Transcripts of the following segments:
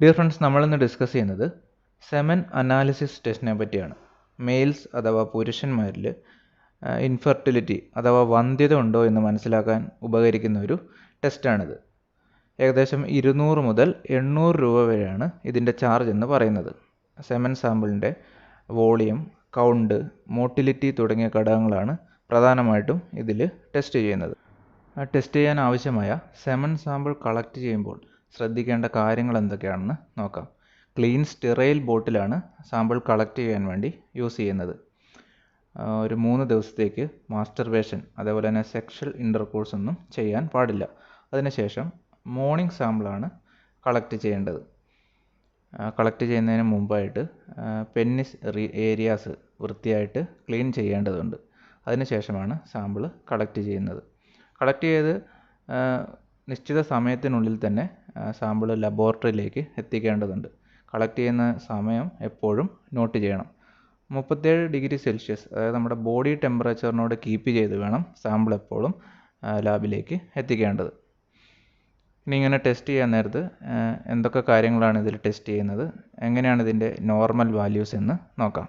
Dear friends, നമ്മളിന്ന് discuss ചെയ്യുന്നത് semen analysis ടെസ്റ്റിനെ പറ്റിയാണ്. മെയിൽസ് അഥവാ പുരുഷന്മാരിൽ ഇൻഫെർട്ടിലിറ്റി അഥവാ വന്ധ്യത ഉണ്ടോ എന്ന് മനസ്സിലാക്കാൻ ഉപകരിക്കുന്ന ഒരു ടെസ്റ്റാണിത്. ഏകദേശം 200 മുതൽ 800 രൂപ വരെയാണ് ഇതിൻ്റെ ചാർജ് എന്ന് പറയുന്നത്. സെമൻ സാമ്പിളിൻ്റെ വോളിയം, കൗണ്ട്, മോട്ടിലിറ്റി തുടങ്ങിയ ഘടകങ്ങളാണ് പ്രധാനമായിട്ടും ഇതിൽ ടെസ്റ്റ് ചെയ്യുന്നത്. ടെസ്റ്റ് ചെയ്യാൻ ആവശ്യമായ സെമൻ സാമ്പിൾ കളക്ട് ചെയ്യുമ്പോൾ ശ്രദ്ധിക്കേണ്ട കാര്യങ്ങൾ എന്തൊക്കെയാണെന്ന് നോക്കാം. ക്ലീൻ സ്റ്റെറൈൽ ബോട്ടിലാണ് സാമ്പിൾ കളക്ട് ചെയ്യാൻ വേണ്ടി യൂസ് ചെയ്യുന്നത്. ഒരു 3 ദിവസത്തേക്ക് മാസ്റ്റർബേഷൻ അതേപോലെ തന്നെ സെക്ഷൽ ഇൻ്റർകോഴ്സ് ഒന്നും ചെയ്യാൻ പാടില്ല. അതിനുശേഷം മോർണിംഗ് സാമ്പിളാണ് കളക്ട് ചെയ്യേണ്ടത്. കളക്ട് ചെയ്യുന്നതിന് മുമ്പായിട്ട് പെന്നിസ് ഏരിയാസ് വൃത്തിയായിട്ട് ക്ലീൻ ചെയ്യേണ്ടതുണ്ട്. അതിനുശേഷമാണ് സാമ്പിൾ കളക്ട് ചെയ്യുന്നത്. കളക്ട് ചെയ്ത് നിശ്ചിത സമയത്തിനുള്ളിൽ തന്നെ സാമ്പിൾ ലബോറട്ടറിയിലേക്ക് എത്തിക്കേണ്ടതുണ്ട്. കളക്ട് ചെയ്യുന്ന സമയം എപ്പോഴും നോട്ട് ചെയ്യണം. 37 ഡിഗ്രി സെൽഷ്യസ്, അതായത് നമ്മുടെ ബോഡി ടെമ്പറേച്ചറിനോട് കീപ്പ് ചെയ്ത് വേണം സാമ്പിൾ എപ്പോഴും ലാബിലേക്ക് എത്തിക്കേണ്ടത്. ഇനി ഇങ്ങനെ ടെസ്റ്റ് ചെയ്യാൻ നേരത്ത് എന്തൊക്കെ കാര്യങ്ങളാണ് ഇതിൽ ടെസ്റ്റ് ചെയ്യുന്നത്, എങ്ങനെയാണ് ഇതിൻ്റെ നോർമൽ വാല്യൂസ് എന്ന് നോക്കാം.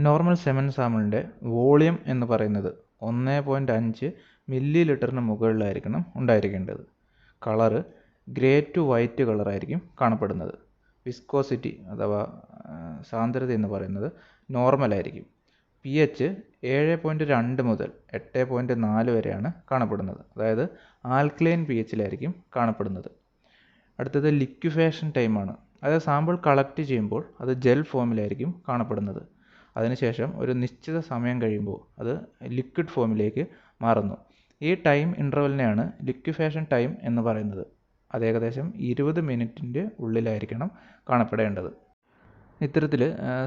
നോർമൽ സെമൻ സാമ്പിളിൻ്റെ വോളിയം എന്ന് പറയുന്നത് 1.5 മില്ലി ലിറ്ററിന് മുകളിലായിരിക്കണം ഉണ്ടായിരിക്കേണ്ടത്. കളറ് ഗ്രേ ടു വൈറ്റ് കളറായിരിക്കും കാണപ്പെടുന്നത്. വിസ്കോസിറ്റി അഥവാ സാന്ദ്രത എന്ന് പറയുന്നത് നോർമലായിരിക്കും. pH 7.2 മുതൽ 8.4 വരെയാണ് കാണപ്പെടുന്നത്. അതായത് ആൽക്കലൈൻ pHയിലായിരിക്കും കാണപ്പെടുന്നത്. അടുത്തത് ലിക്വിഫേഷൻ ടൈമാണ്. അതായത് സാമ്പിൾ കളക്ട് ചെയ്യുമ്പോൾ അത് ജെൽ ഫോമിലായിരിക്കും കാണപ്പെടുന്നത്. അതിനുശേഷം ഒരു നിശ്ചിത സമയം കഴിയുമ്പോൾ അത് ലിക്വിഡ് ഫോമിലേക്ക് മാറുന്നു. ഈ ടൈം ഇൻ്റർവെലിനെയാണ് ലിക്വിഫേഷൻ ടൈം എന്ന് പറയുന്നത്. അത് ഏകദേശം 20 മിനിറ്റിൻ്റെ ഉള്ളിലായിരിക്കണം കാണപ്പെടേണ്ടത്. ഇത്തരത്തിൽ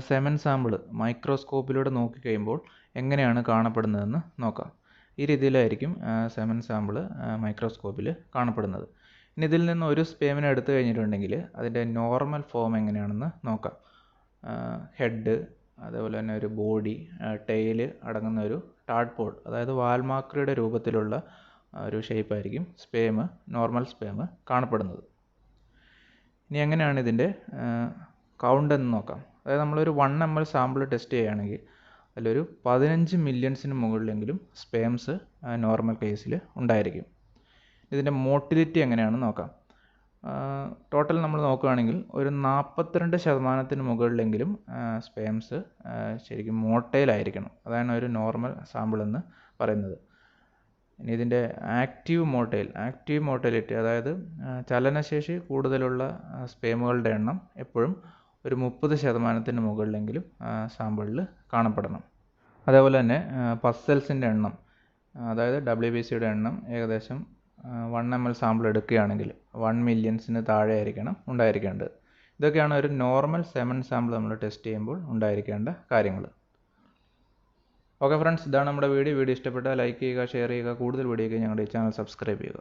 സെമൻ സാമ്പിൾ മൈക്രോസ്കോപ്പിലൂടെ നോക്കിക്കഴിയുമ്പോൾ എങ്ങനെയാണ് കാണപ്പെടുന്നതെന്ന് നോക്കാം. ഈ രീതിയിലായിരിക്കും സെമൻ സാമ്പിൾ മൈക്രോസ്കോപ്പിൽ കാണപ്പെടുന്നത്. ഇനി ഇതിൽ നിന്ന് ഒരു സ്പേമിനെ എടുത്തു കഴിഞ്ഞിട്ടുണ്ടെങ്കിൽ അതിൻ്റെ നോർമൽ ഫോം എങ്ങനെയാണെന്ന് നോക്കാം. ഹെഡ്, അതേപോലെ തന്നെ ഒരു ബോഡി, ടെയില് അടങ്ങുന്ന ഒരു ടാഡ്പോൾ, അതായത് വാൽമാക്രിയുടെ രൂപത്തിലുള്ള ഒരു ഷേപ്പായിരിക്കും നോർമൽ സ്പേം കാണപ്പെടുന്നത്. ഇനി എങ്ങനെയാണ് ഇതിൻ്റെ കൗണ്ട് എന്ന് നോക്കാം. അതായത് നമ്മളൊരു 1 ml സാമ്പിൾ ടെസ്റ്റ് ചെയ്യുകയാണെങ്കിൽ അതിലൊരു 15 മില്യൺസിന് മുകളിലെങ്കിലും സ്പേംസ് നോർമൽ കേസിൽ ഉണ്ടായിരിക്കും. ഇതിൻ്റെ മോട്ടിലിറ്റി എങ്ങനെയാണെന്ന് നോക്കാം. ടോട്ടൽ നമ്മൾ നോക്കുകയാണെങ്കിൽ ഒരു 42% മുകളിലെങ്കിലും സ്പേംസ് ശരിക്കും മോട്ടൈലായിരിക്കണം. അതാണ് ഒരു നോർമൽ സാമ്പിൾ എന്ന് പറയുന്നത്. ഇനി ഇതിൻ്റെ ആക്റ്റീവ് മോട്ടൈലിറ്റി, അതായത് ചലനശേഷി കൂടുതലുള്ള സ്പേമുകളുടെ എണ്ണം എപ്പോഴും ഒരു 30% മുകളിലെങ്കിലും സാമ്പിളിൽ കാണപ്പെടണം. അതേപോലെ തന്നെ പസ്സൽസിൻ്റെ എണ്ണം, അതായത് WBCയുടെ എണ്ണം ഏകദേശം 1 ml സാമ്പിൾ എടുക്കുകയാണെങ്കിൽ 1 മില്യൺസിന് താഴെ ആയിരിക്കണം ഉണ്ടായിരിക്കേണ്ടത്. ഇതൊക്കെയാണ് ഒരു നോർമൽ സെമൻ സാമ്പിൾ നമ്മൾ ടെസ്റ്റ് ചെയ്യുമ്പോൾ ഉണ്ടായിരിക്കേണ്ട കാര്യങ്ങൾ. ഓക്കെ ഫ്രണ്ട്സ്, ഇതാണ് നമ്മുടെ വീഡിയോ ഇഷ്ടപ്പെട്ടാൽ ലൈക്ക് ചെയ്യുക, ഷെയർ ചെയ്യുക. കൂടുതൽ വീഡിയോയ്ക്ക് ഞങ്ങളുടെ ഈ ചാനൽ സബ്സ്ക്രൈബ് ചെയ്യുക.